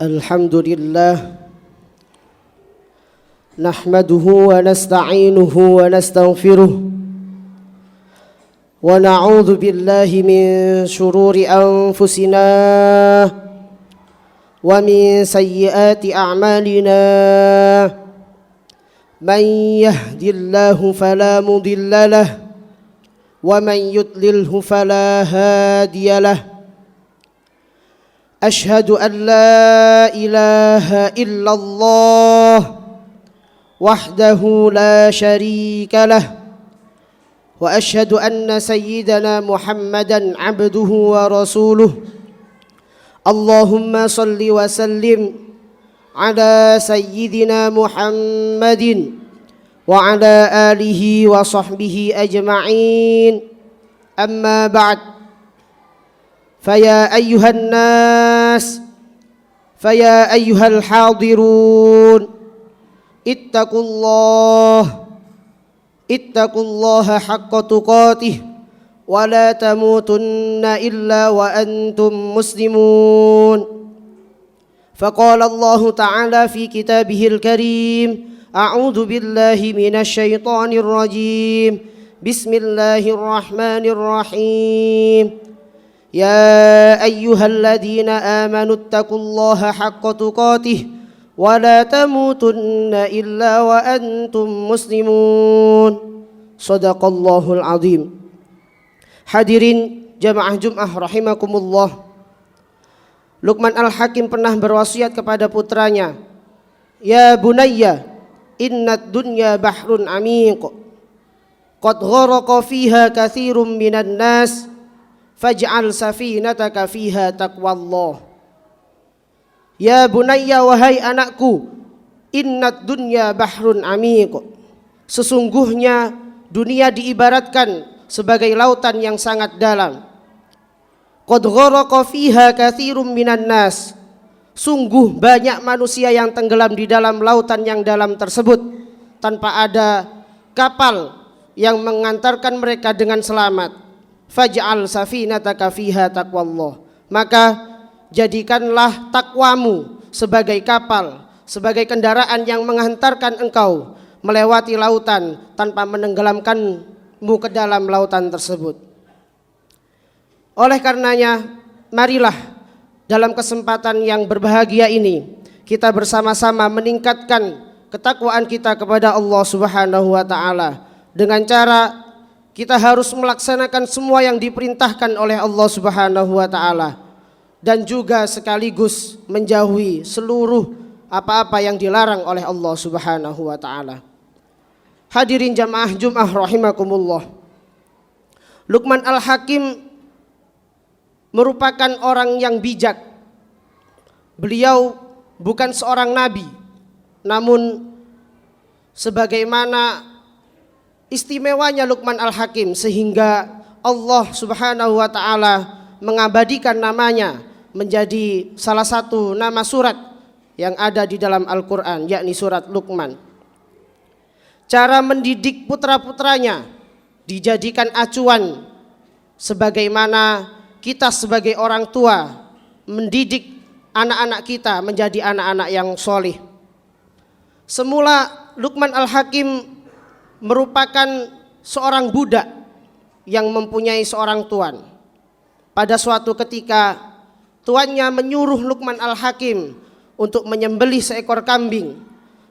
Alhamdulillah nahmaduhu wa nasta'inuhu wa nastaghfiruh wa na'udzu billahi min shururi anfusina wa min sayyiati a'malina man yahdihillahu fala mudilla lahu wa man yudlilhu fala hadiya lahu. أشهد أن لا إله إلا الله وحده لا شريك له وأشهد أن سيدنا محمدا عبده ورسوله. اللهم صل وسلم على سيدنا محمد وعلى آله وصحبه أجمعين. أما بعد، فيا أيها الناس فيا أيها الحاضرون اتقوا الله حق تقاته ولا تموتن إلا وأنتم مسلمون. فقال الله تعالى في كتابه الكريم: أعوذ بالله من الشيطان الرجيم. بسم الله الرحمن الرحيم. يا أيها الذين آمنوا اتقوا الله حق تقاته ولا تموتن إلا وأنتم مسلمون. صدق الله العظيم. Hadirin jamaah Jum'ah rahimakumullah. Luqman Al-Hakim pernah berwasiat kepada putranya, Ya bunayya, innad dunya bahrun amiq, qad gharaqa fiha katsirum minan nas, faj'al safinataka fiha taqwallah. Ya bunayya, wahai anakku, innad dunya bahrun amiq, sesungguhnya dunia diibaratkan sebagai lautan yang sangat dalam. Qad gharaqa fiha katsirum minan nas, sungguh banyak manusia yang tenggelam di dalam lautan yang dalam tersebut tanpa ada kapal yang mengantarkan mereka dengan selamat. Faj'al safinataka fiha taqwallah, maka jadikanlah takwamu sebagai kapal, sebagai kendaraan yang menghantarkan engkau melewati lautan tanpa menenggelamkanmu ke dalam lautan tersebut. Oleh karenanya, marilah dalam kesempatan yang berbahagia ini kita bersama-sama meningkatkan ketakwaan kita kepada Allah Subhanahu wa taala dengan cara kita harus melaksanakan semua yang diperintahkan oleh Allah Subhanahu wa taala dan juga sekaligus menjauhi seluruh apa-apa yang dilarang oleh Allah Subhanahu wa taala. Hadirin jamaah Jum'ah rahimakumullah. Luqman Al-Hakim merupakan orang yang bijak. Beliau bukan seorang nabi, namun sebagaimana istimewanya Luqman Al-Hakim sehingga Allah Subhanahu wa taala mengabadikan namanya menjadi salah satu nama surat yang ada di dalam Al-Qur'an, yakni surat Luqman. Cara mendidik putra-putranya dijadikan acuan sebagaimana kita sebagai orang tua mendidik anak-anak kita menjadi anak-anak yang soleh. Semula Luqman Al-Hakim merupakan seorang budak yang mempunyai seorang tuan. Pada suatu ketika tuannya menyuruh Luqman Al-Hakim untuk menyembelih seekor kambing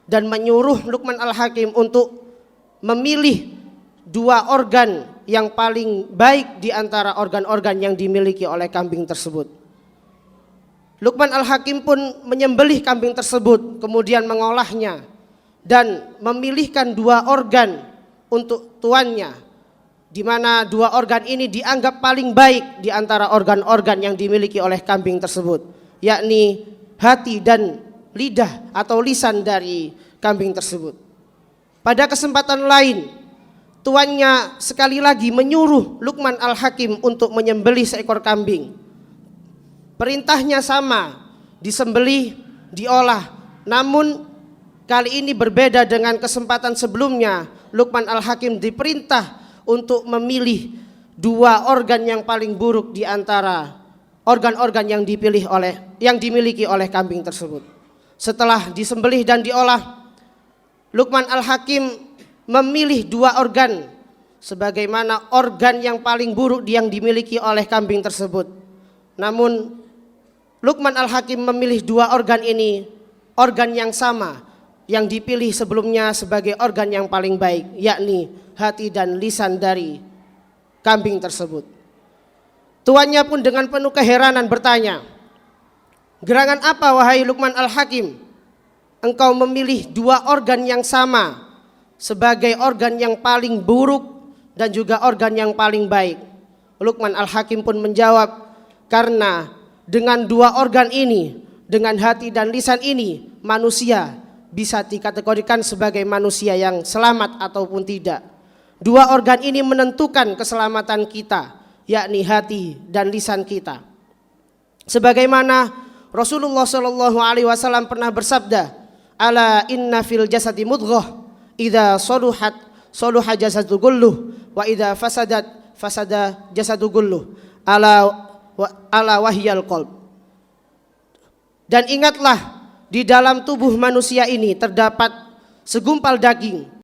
dan menyuruh Luqman Al-Hakim untuk memilih dua organ yang paling baik di antara organ-organ yang dimiliki oleh kambing tersebut. Luqman Al-Hakim pun menyembelih kambing tersebut, kemudian mengolahnya dan memilihkan dua organ untuk tuannya, di mana dua organ ini dianggap paling baik di antara organ-organ yang dimiliki oleh kambing tersebut, yakni hati dan lidah atau lisan dari kambing tersebut. Pada kesempatan lain, tuannya sekali lagi menyuruh Luqman Al-Hakim untuk menyembelih seekor kambing. Perintahnya sama, disembelih, diolah, namun kali ini berbeda dengan kesempatan sebelumnya. Luqman Al-Hakim diperintah untuk memilih dua organ yang paling buruk di antara organ-organ yang dimiliki oleh kambing tersebut. Setelah disembelih dan diolah, Luqman Al-Hakim memilih 2 organ sebagaimana organ yang paling buruk yang dimiliki oleh kambing tersebut. Namun Luqman Al-Hakim memilih 2 organ ini, organ yang sama yang dipilih sebelumnya sebagai organ yang paling baik, yakni hati dan lisan dari kambing tersebut. Tuannya pun dengan penuh keheranan bertanya, "Gerangan apa wahai Luqman Al-Hakim? Engkau memilih 2 organ yang sama sebagai organ yang paling buruk dan juga organ yang paling baik?" Luqman Al-Hakim pun menjawab, "Karena dengan 2 organ ini, dengan hati dan lisan ini, manusia bisa dikategorikan sebagai manusia yang selamat ataupun tidak. 2 organ ini menentukan keselamatan kita, yakni hati dan lisan kita. Sebagaimana Rasulullah SAW pernah bersabda, "Ala inna fil jasadi mudghah, idza saluhat saluha jasadu kulluh, wa idza fasadat fasada jasadu kulluh, ala wahyal qalb." Dan ingatlah, di dalam tubuh manusia ini terdapat segumpal daging.